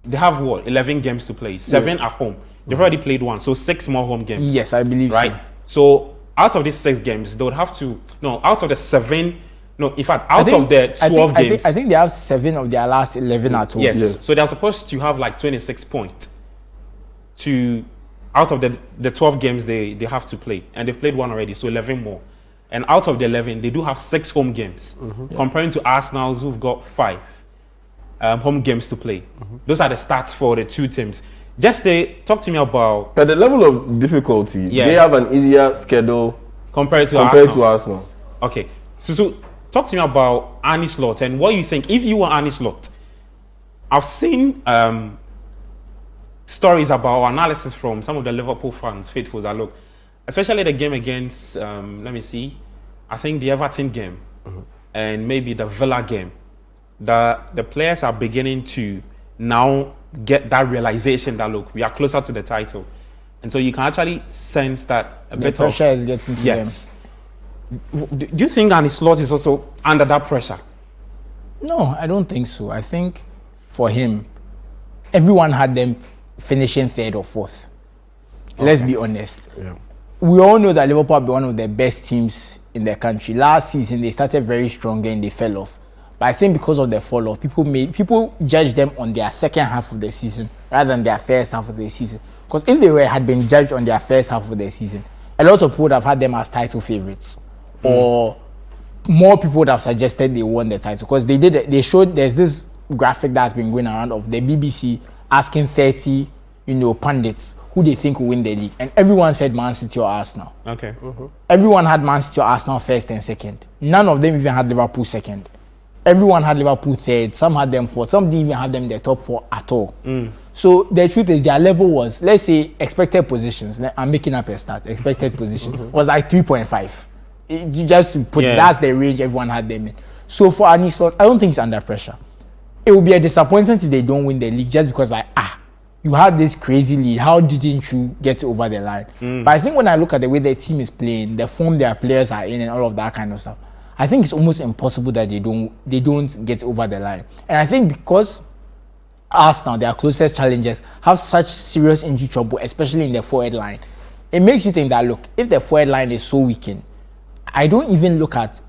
they have what 11 games to play, 7 at home. They've already played one, so 6 more home games. Yes, I believe right. So out of these 6 games, they would have to out of the 7. No, in fact, out of the 12 games, I think they have 7 of their last 11 at home. Yes. So they're supposed to have like 26 points out of the 12 games they have to play, and they've played one already, so 11 more. And out of the 11, they do have 6 home games, comparing to Arsenal, who've got 5 home games to play. Those are the stats for the 2 teams. Just talk to me about at the level of difficulty. They have an easier schedule compared to Arsenal. Okay, so talk to me about Arne Slot and what you think. If you were Arne Slot, I've seen stories about analysis from some of the Liverpool fans, faithfuls that look, especially the game against, let me see, I think the Everton game and maybe the Villa game. The players are beginning to now get that realization that, look, we are closer to the title. And so you can actually sense that a bit of pressure is getting to them. Do you think Arne Slot is also under that pressure? No, I don't think so. I think for him, everyone had them finishing 3rd or 4th. Let's be honest. Yeah. We all know that Liverpool have been one of the best teams in the country. Last season, they started very strong and they fell off. But I think because of the fall off, people judge them on their second half of the season rather than their first half of the season. Because if they had been judged on their first half of the season, a lot of people would have had them as title favourites. Or more people would have suggested they won the title, because they showed there's this graphic that's been going around of the BBC asking 30 pundits who they think will win the league, and everyone said Man City or Arsenal. Okay. Everyone had Man City or Arsenal first and second. None of them even had Liverpool second. Everyone had Liverpool 3rd. Some had them 4th. Some didn't even have them in the top 4 at all. So the truth is, their level was, let's say, expected positions. I'm making up a stat. Expected position was like 3.5. Just to put, that's the range everyone had them in. So for Arne Slot, I don't think he's under pressure. It would be a disappointment if they don't win the league, just because you had this crazy lead. How didn't you get over the line? But I think when I look at the way the team is playing, the form their players are in, and all of that kind of stuff, I think it's almost impossible that they don't get over the line. And I think because Arsenal, their closest challengers, have such serious injury trouble, especially in the forward line, it makes you think that, look, if the forward line is so weakened, I don't even look at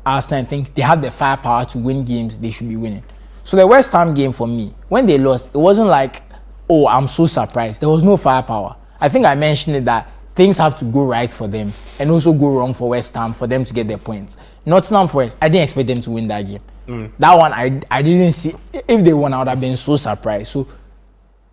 Arsenal and think they have the firepower to win games they should be winning. So the West Ham game, for me, when they lost, it wasn't like, oh, I'm so surprised. There was no firepower. I think I mentioned it that things have to go right for them and also go wrong for West Ham for them to get their points. Nottingham Forest, I didn't expect them to win that game. That one, I didn't see. If they won, I would have been so surprised. So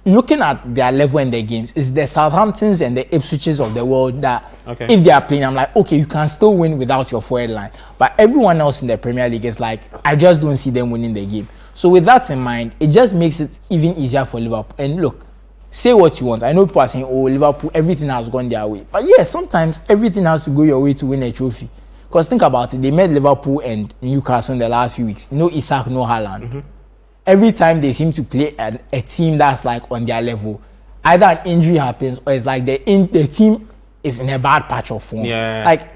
looking at their level in their games, it's the Southamptons and the Ipswiches of the world that if they are playing, I'm like, okay, you can still win without your forward line. But everyone else in the Premier League is like, I just don't see them winning the game. So with that in mind, it just makes it even easier for Liverpool. And look, say what you want. I know people are saying, oh, Liverpool, everything has gone their way. But yes, sometimes everything has to go your way to win a trophy. Because think about it, they met Liverpool and Newcastle in the last few weeks. No Isak, no Haaland. Every time they seem to play a team that's like on their level, either an injury happens or it's like the team is in a bad patch of form. Like,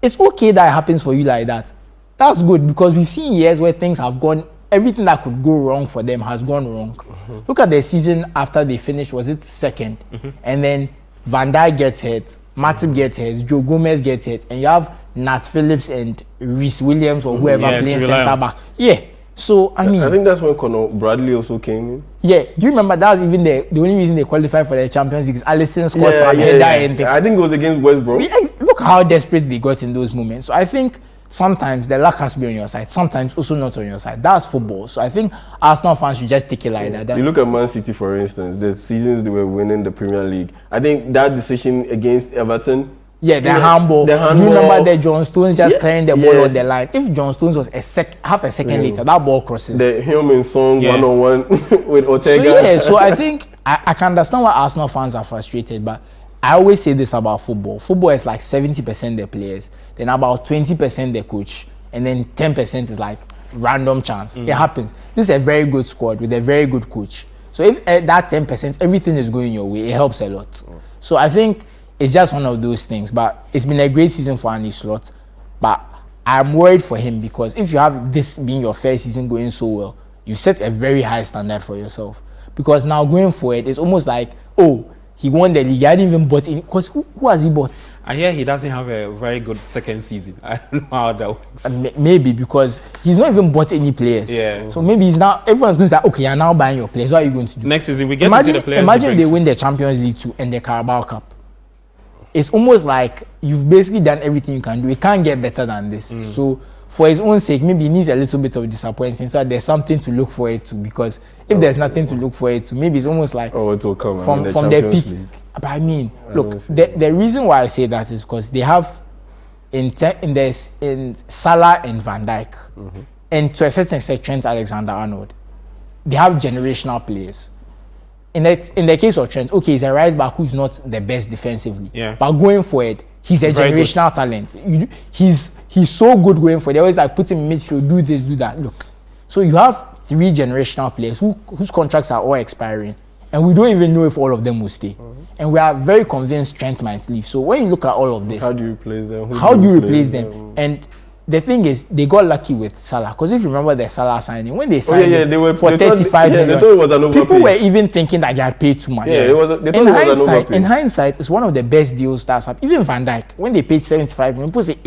it's okay that it happens for you like that. That's good, because we've seen years where things have gone, everything that could go wrong for them has gone wrong. Look at the season after they finished, was it second? And then Van Dijk gets hit, Matip gets hit, Joe Gomez gets hit, and you have Nat Phillips and Reece Williams or whoever playing centre back. So, I mean, I think that's when Conor Bradley also came in. Do you remember that was even the only reason they qualified for the Champions League? Alisson scored some header and I think it was against West Brom. Look how desperate they got in those moments. So I think sometimes the luck has to be on your side, sometimes also not on your side. That's football. So I think Arsenal fans should just take it like that. You look at Man City, for instance, the seasons they were winning the Premier League. I think that decision against Everton, the handball. Do you remember the John Stones just clearing the ball on the line? If John Stones was half a second later, that ball crosses. The Hillman song one-on-one with Ortega. So I think I can understand why Arsenal fans are frustrated, but I always say this about football. Football is like 70% the players, then about 20% the coach, and then 10% is like random chance. It happens. This is a very good squad with a very good coach. So if that 10%, everything is going your way, it helps a lot. So I think it's just one of those things. But it's been a great season for Arne Slot. But I'm worried for him, because if you have this being your first season going so well, you set a very high standard for yourself. because now going forward, it's almost like, oh, he won the league. He hadn't even bought in. Because who has he bought? I hear he doesn't have a very good second season. I don't know how that works. Maybe because he's not even bought any players. Yeah. So maybe he's now, everyone's going to say, okay, you're now buying your players. What are you going to do? Next season, we get to see the players. Imagine they win the Champions League too and the Carabao Cup. It's almost like you've basically done everything you can do. It can't get better than this. So for his own sake, maybe he needs a little bit of disappointment so that there's something to look forward to. Because if there's nothing to look forward to, maybe it's almost like it will come from the peak. League. But I mean, look, the reason why I say that is because they have in Salah and Van Dijk, and to a certain extent Trent Alexander-Arnold, they have generational players. In the case of Trent, okay, he's a right back who's not the best defensively. Yeah. But going forward, he's a very generational talent. He's so good going forward. They always like put him in midfield, do this, do that. Look, so you have 3 generational players whose contracts are all expiring, and we don't even know if all of them will stay. And we are very convinced Trent might leave. So when you look at all of this, how do you replace them? How do you replace them? And the thing is, they got lucky with Salah, because if you remember the Salah signing, when they signed him for 35 million, they thought it was an overpay. People were even thinking that they had paid too much. Yeah, they thought it was an overpay. In hindsight, it's one of the best deals that's happened. Even Van Dijk, when they paid 75 million, people say,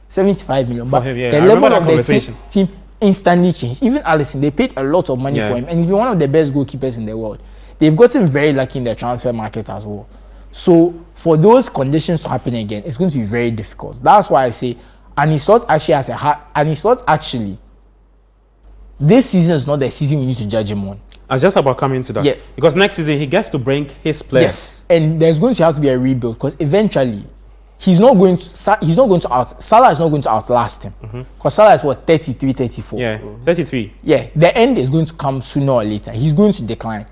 75 million. But the level of the team instantly changed. Even Alisson, they paid a lot of money for him, and he's been one of the best goalkeepers in the world. They've gotten very lucky in the transfer market as well. So for those conditions to happen again, it's going to be very difficult. That's why I say, and his thought actually has a hard, and his thought actually, this season is not the season we need to judge him on. I was just about coming to that. Yeah. Because next season he gets to bring his players. Yes, and there's going to have to be a rebuild, because eventually Salah is not going to outlast him. Because Salah is what, 33, 34. Yeah, 33. Yeah, the end is going to come sooner or later. He's going to decline.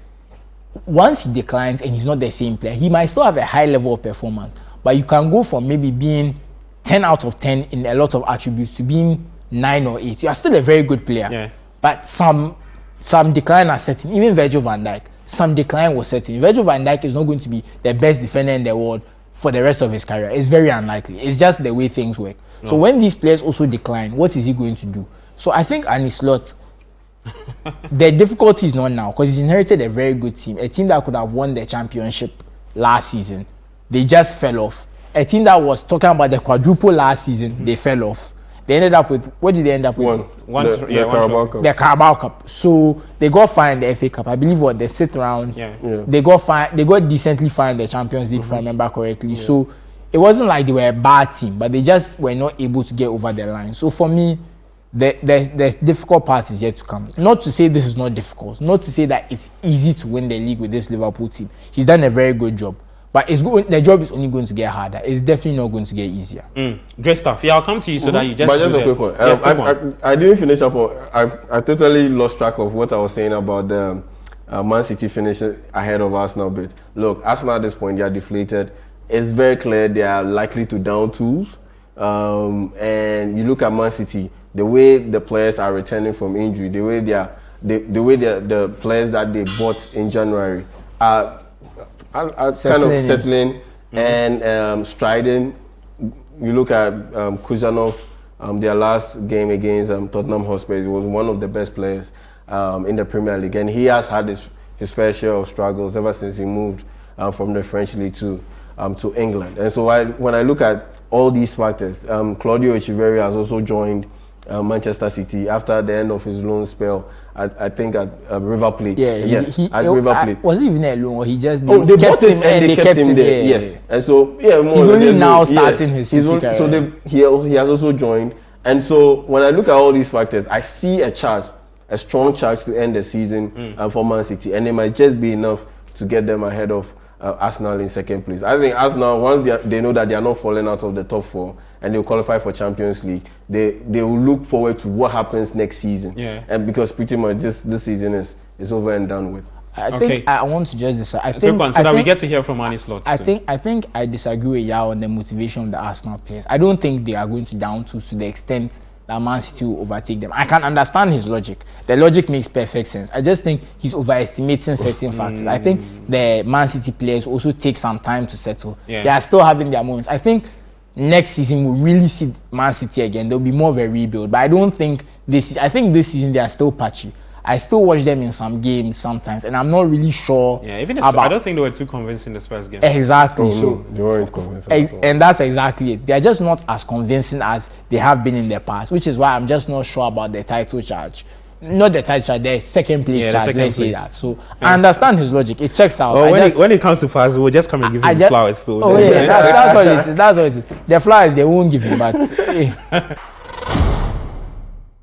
Once he declines and he's not the same player, he might still have a high level of performance, but you can go from maybe being 10 out of 10 in a lot of attributes to being 9 or 8. You are still a very good player. Yeah. But some decline are setting. Even Virgil van Dijk, some decline was setting. Virgil van Dijk is not going to be the best defender in the world for the rest of his career. It's very unlikely. It's just the way things work. No. So when these players also decline, what is he going to do? So I think Arne Slot, the difficulty is not now, because he's inherited a very good team, a team that could have won the championship last season. They just fell off. A team that was talking about the quadruple last season, they fell off. They ended up with, what did they end up with? The Carabao Cup. So they got fined the FA Cup. I believe the 6th round. Yeah. They got decently fined the Champions League, if I remember correctly. Yeah. So it wasn't like they were a bad team, but they just were not able to get over the line. So for me, the difficult part is yet to come. Not to say this is not difficult. Not to say that it's easy to win the league with this Liverpool team. He's done a very good job. But the job is only going to get harder. It's definitely not going to get easier. Great stuff. Yeah, I'll come to you so that you just... But just a quick one. I didn't finish up. I totally lost track of what I was saying about the Man City finishing ahead of Arsenal bit. Look, Arsenal at this point, they are deflated. It's very clear they are likely to down tools. And you look at Man City, the way the players are returning from injury, the way the players that they bought in January are kind of settling and striding. You look at Kuzanov, their last game against Tottenham Hotspur, he was one of the best players in the Premier League, and he has had his fair share of struggles ever since he moved from the French League to England. And so when I look at all these factors, Claudio Echeverri has also joined Manchester City after the end of his loan spell. I think at River Plate. River Plate. Was he even a loan, or he just they kept him and they kept him there? Yes, and so he's only now starting his City career. So he has also joined, and so when I look at all these factors, I see a strong charge to end the season for Man City, and it might just be enough to get them ahead of Arsenal in second place. I think Arsenal, once they know that they are not falling out of the top 4 and they'll qualify for Champions League, they will look forward to what happens next season. Yeah. And because pretty much this season is over and done with. I think I want to just decide. We get to hear from Arne Slot. I think I disagree with Yao on the motivation of the Arsenal players. I don't think they are going to down tools to the extent that Man City will overtake them. I can understand his logic. The logic makes perfect sense. I just think he's overestimating certain factors. I think the Man City players also take some time to settle. Yeah. They are still having their moments. I think next season we'll really see Man City again. There'll be more of a rebuild. But I don't think I think this season they are still patchy. I still watch them in some games sometimes, and I'm not really sure. Yeah, even about, I don't think they were too convincing the Spurs game. Exactly. Oh, so no, they weren't convincing. and that's exactly it. They are just not as convincing as they have been in the past, which is why I'm just not sure about the title charge. Not the title charge, the second place charge. Let's say that. So I understand his logic. It checks out. Well, when it comes to flowers, we'll just come and give him flowers. So that's what it is. That's what it is. The flowers they won't give him, but.